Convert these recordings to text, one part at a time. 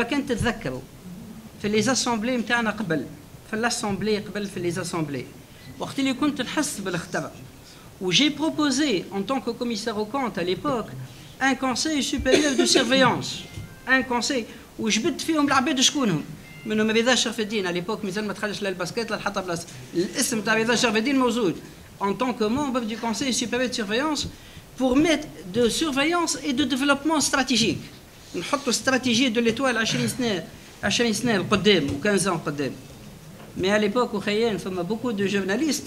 إذا كنت تتذكروا في لي زاسامبلي نتاعنا قبل، في الاسامبلي قبل، في لي زاسامبلي وقت اللي كنت نحس بالخطر وجي بروبوزي en tant que commissaire aux comptes à l'époque un conseil supérieur de surveillance، un conseil وجبت فيهم العباد شكونهم منهم رضا شرف الدين. على ليبوك مازال ما دخلش لا الباسكيت لا حتى بلاصه، الاسم تاع رضا شرف الدين موجود en tant que membre du conseil supérieur de surveillance pour mettre de surveillance et de développement stratégique. نحطوا استراتيجيه دو ليتوال 20 سنه لقدام و15 ans قدام. مي على ليبوك وخيان فما بوكو دو جورناليست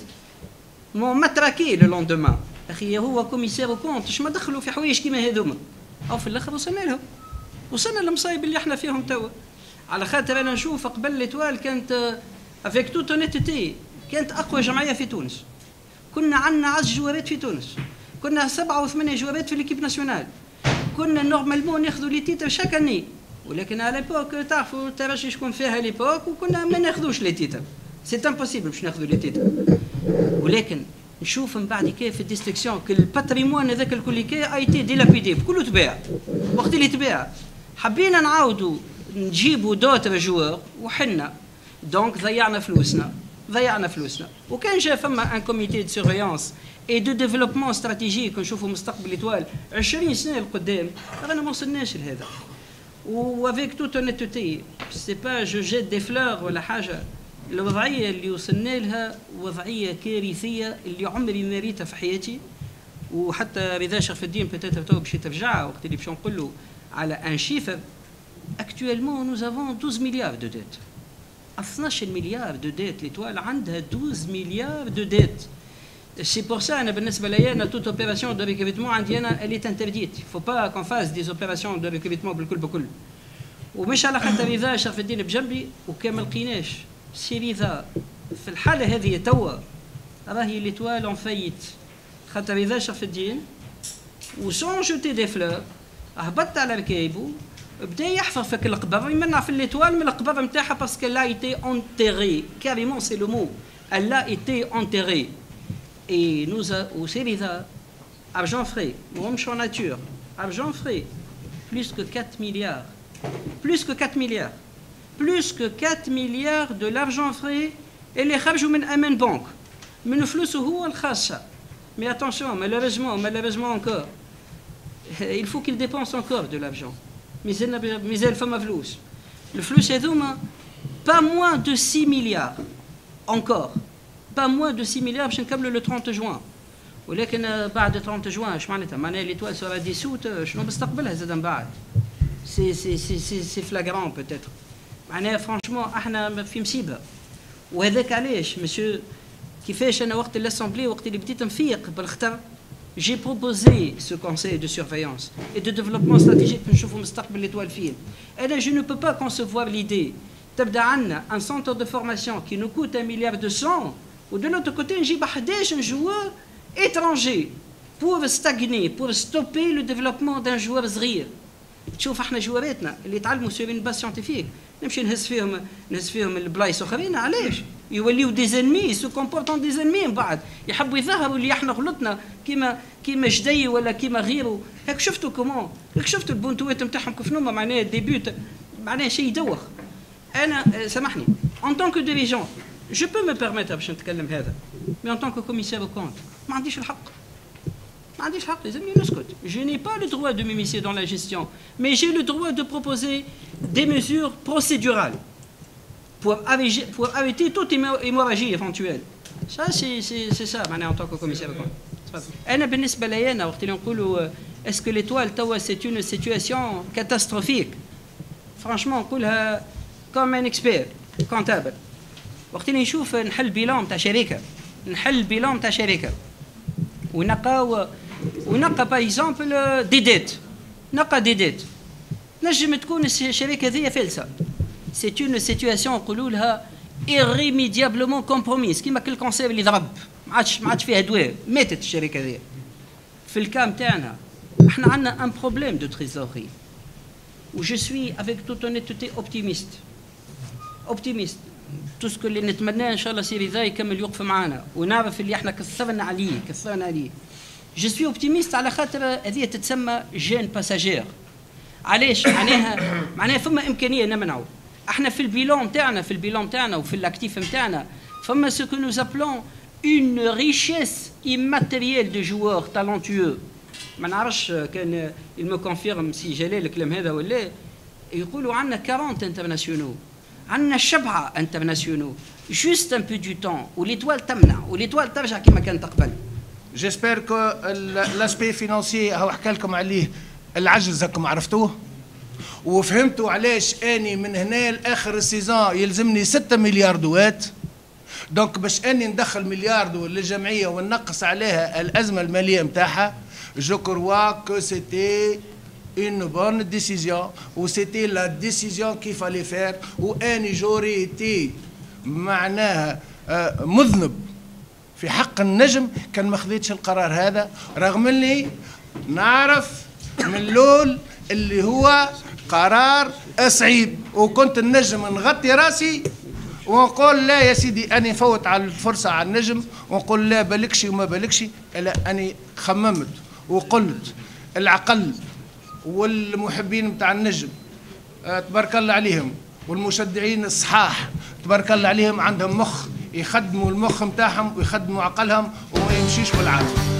مون ماتراكي لو لوندومان. اخي هو كوميسير وكونت اش ما دخلوا في حوايج كيما هذوما، او في الاخر وصلنا لهم، وصلنا للمصايب اللي احنا فيهم توا. على خاطر انا نشوف قبل ليتوال كانت افيك توت اونيتيتي كانت اقوى جمعيه في تونس. كنا عندنا 10 جوارات في تونس، كنا 7 و8 جوارات في ليكيب ناسيونال، كنا نورمالمون ناخذوا لي تيتر شاك اني، ولكن على ليبوك تعرفوا الترجي شكون فيها ليبوك وكنا ما ناخذوش لي تيتر، سي امبوسيبل باش ناخذوا لي تيتر. ولكن نشوف من بعد كيف الديستكسيون كل الباتريمون هذاك الكل كي ايتي ديلابيدي كله تباع. وقت اللي تباع حبينا نعاودوا نجيبوا دوتر جوار وحنا دونك ضيعنا فلوسنا وكان جا فما ان كوميتي دو سيرفيونس اي دو ديفلوبمون استراتيجيك نشوفوا مستقبل ليتوال 20 سنه لقدام، رانا ما وصلناش لهذا. وافيك توت اونيتيتي سي با جو جيت دي فلور ولا حاجه، الوضعيه اللي وصلنا لها وضعيه كارثيه اللي عمري ما ريتها في حياتي. وحتى رضا شرف الدين بتاتر تو باش ترجع وقت اللي باش نقولوا على ان شيفر اكتويلمون نوز افون 12 مليار دو ديت، 12 مليار دو ديت. ليتوال عندها 12 مليار دو ديت. سي بور سا انا بالنسبه لي انا توت اوبيراسيون دو ريكريتمون عندي انا الي انترديت، فو با كون فاز دي اوبيراسيون دو ريكريتمون بالكل. ومش على خاطر رضا شرف الدين بجنبي وكان ما لقيناش سي رضا في الحاله هذه توا راهي ليتوال اون فايت، خاطر رضا شرف الدين وسون جوتي دي فلور هبط على ركايبو بدا يحفر فيك القبر، يمنع في ليتوال من القبر نتاعها باسكو لا ايتي اونتيري كاريمون سي لو مو elle a été enterrée. Et nous au Cériza, argent frais, mon champ nature, argent frais, plus que 4 milliards. Plus que 4 milliards. Plus que 4 milliards de l'argent frais et les خرجوا من أمان بنك. من فلوسه هو الخاصة. Mais attention, malheureusement encore, il faut qu'il dépense encore de l'argent. Mais elle fait ma flous. Le flux est pas moins de 6 milliards. Encore. Pas moins de 6 milliards باش نكملوا le 30 juin. ولكن بعد 30 juin اش معناتها؟ معناها ليتوال سورا ديسوت شنو مستقبلها زاد من بعد؟ سي فلاغرون بوتيتر. معناها فرانشمون احنا في مصيبه. وهذاك علاش مسيو كيفاش انا وقت الاسامبلي وقت اللي بديت نفيق بالخطر جي بروبوزي سو كونساي دو سيرفيونس اي دو ديفلوبمون استراتيجيك باش نشوفوا مستقبل ليتوال فين. انا جو نو بو با كونسيفوار ليدي تبدا عندنا ان سنتر دو فورماسيون كي نو كوت 1 مليار 200 ودو لوتر كوتي نجيب 11 جوار étranger pour stagner pour stopper le développement d'un joueur صغير. تشوف احنا جواراتنا اللي تعلموا سور اون باس سيانتيفيك نمشي نهز فيهم البلايص اخرين، علاش؟ يوليو دي زانمي سو كومبورتون دي زانمي من بعد يحبوا يظهروا اللي احنا غلطنا كيما جدي ولا كيما غيره. هاك شفتوا كومون، هاك شفتوا البونتوات نتاعهم كيف هما معناها ديبيوت معناها شيء يدوخ. انا سامحني en tant que dirigeant je peux me permettre باش نتكلم هذا، mais en tant que commissaire au compte ما عنديش الحق. ما عنديش حق لازمني نسكت. Je n'ai pas le droit de m'immiscer dans la gestion, mais j'ai le droit de proposer des mesures procédurales pour arrêter toute hémorragie éventuelle. Ça c'est ça معناها en tant que commissaire au compte. أنا بالنسبة لي أنا وقت اللي نقولوا est-ce que l'étoile توا c'est une situation catastrophique. Franchement نقولها comme un expert comptable. وقت اللي نشوف نحل بيلون تاع شركة ونقى باغ اكزومبل دي ديت، نقى دي ديت نجم تكون الشركة هذيا فلسة. سي اون سيتواسيون نقولوا لها irrémédiablement compromise كيما كل كونسير اللي ضرب ما عادش فيها دواء، ماتت الشركة هذيا. في الكام تاعنا احنا عندنا ان بروبليم دو تريزوري و جو سوي افيك توت اونيتيتي اوبتيميست. توسكو اللي نتمناه ان شاء الله سي رضا يكمل يوقف معنا ونعرف اللي احنا كثرنا عليه. جو سوي اوبتيميست على خاطر هذه تتسمى جين باساجير. علاش؟ معناها معناها فما امكانيه نمنعوا. احنا في البيلون تاعنا وفي الاكتيف نتاعنا فما سو كو نوز ابلون اون ريشيس immatérielle de joueurs talentueux. ما نعرفش كان il me confirme سي جلال الكلام هذا ولا. يقولوا عندنا 40 انترناسيونو، عندنا 7 انترناسيونو، جوست ان بو دو تون وليتوال تمنع وليتوال ترجع كما كانت قبل. جيسبر كو لاسبي فينانسي هو حكى لكم عليه العجز راكم عرفتوه وفهمتوا علاش اني من هنا لاخر السيزون يلزمني 6 مليار دوات. دونك باش اني ندخل مليار دو للجمعيه وننقص عليها الازمه الماليه نتاعها. جو كروا كو سيتي une bonne décision ou c'était la décision qu'il fallait faire ou اني جوري تي معناها مذنب في حق النجم كان ما خذيتش القرار هذا، رغم اني نعرف من الاول اللي هو قرار صعيب وكنت النجم نغطي راسي ونقول لا يا سيدي اني نفوت على الفرصه على النجم ونقول لا بالكش وما بالكش. لا اني خممت وقلت العقل والمحبين بتاع النجم تبارك الله عليهم والمشجعين الصحاح تبارك الله عليهم عندهم مخ يخدموا المخ نتاعهم ويخدموا عقلهم وما يمشيش بالعقل.